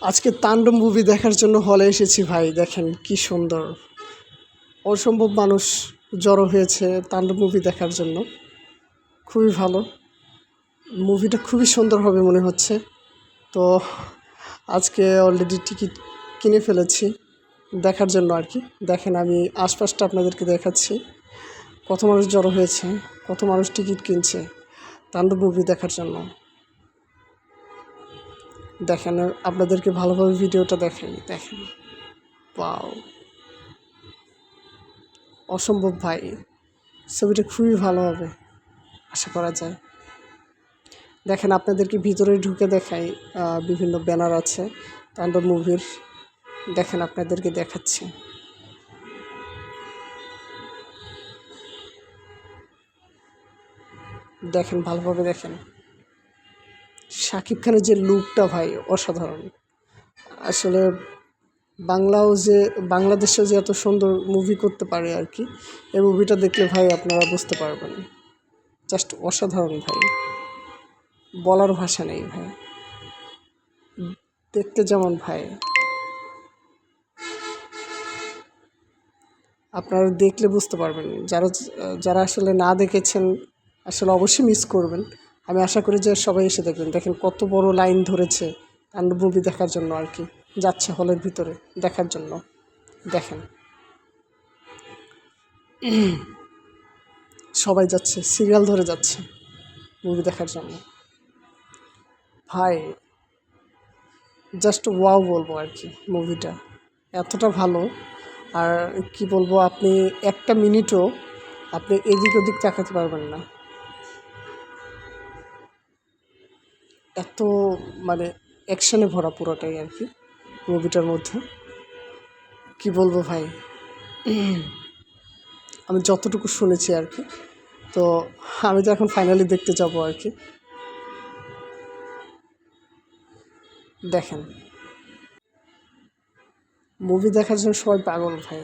আজকে তাণ্ডব মুভি দেখার জন্য হলে এসেছি ভাই। দেখেন কি সুন্দর, অসম্ভব মানুষ জড়ো হয়েছে তাণ্ডব মুভি দেখার জন্য। খুবই ভালো, মুভিটা খুবই সুন্দর হবে মনে হচ্ছে। তো আজকে অলরেডি টিকিট কিনে ফেলেছি দেখার জন্য আর কি। দেখেন আমি আশপাশটা আপনাদেরকে দেখাচ্ছি, কত মানুষ জড়ো হয়েছে, কত মানুষ টিকিট কিনছে তাণ্ডব মুভি দেখার জন্য। দেখেন আপনাদেরকে ভালোভাবে ভিডিওটা দেখেন। ওয়াও, অসম্ভব ভাই, ছবিটা খুবই ভালো হবে আশা করা যায়। দেখেন আপনাদেরকে ভিতরে ঢুকে দেখাই, বিভিন্ন ব্যানার আছে তাণ্ডব মুভির। দেখেন আপনাদেরকে দেখাচ্ছি। দেখেন ভালোভাবে দেখেন, শাকিব খানের যে লুকটা ভাই অসাধারণ। আসলে বাংলাদেশেও যে এত সুন্দর মুভি করতে পারে আর কি, এই মুভিটা দেখলে ভাই আপনারা বুঝতে পারবেন। জাস্ট অসাধারণ ভাই, বলার ভাষা নেই ভাই। দেখতে যেমন ভাই, আপনারা দেখলে বুঝতে পারবেন। যারা আসলে না দেখেছেন আসলে অবশ্যই মিস করবেন। আমি আশা করি যে সবাই এসে দেখবেন। দেখেন কত বড় লাইন ধরেছে তাণ্ডব মুভি দেখার জন্য আর কি, যাচ্ছে হলের ভিতরে দেখার জন্য। দেখেন সবাই যাচ্ছে, সিরিয়াল ধরে যাচ্ছে মুভি দেখার জন্য। ভাই জাস্ট ওয়াও বলবো আর কি, মুভিটা এতটা ভালো। আর কি বলবো, আপনি একটা মিনিটও আপনি এদিক ওদিক তাকাতে পারবেন না, এত মানে অ্যাকশানে ভরা পুরোটাই আর কি মুভিটার মধ্যে। কি বলবো ভাই, আমি যতটুকু শুনেছি আর কি। তো আমি তো এখন ফাইনালি দেখতে যাব আর কি। দেখেন মুভি দেখার জন্য সবাই পাগল ভাই।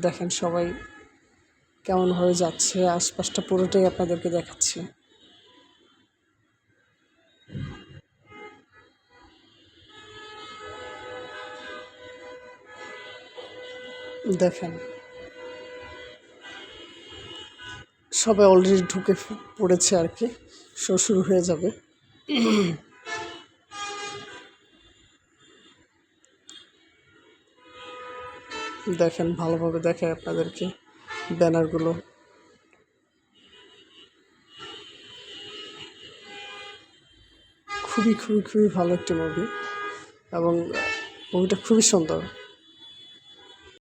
দেখেন সবাই কেমন হয়ে যাচ্ছে, আশপাশটা পুরোটাই আপনাদেরকে দেখাচ্ছি। দেখেন সবাই অলরেডি ঢুকে পড়েছে আর কি, শো শুরু হয়ে যাবে। দেখেন ভালোভাবে দেখায় আপনাদেরকে ব্যানারগুলো। খুবই খুবই খুবই ভালো একটি মুভি, এবং মুভিটা খুবই সুন্দর।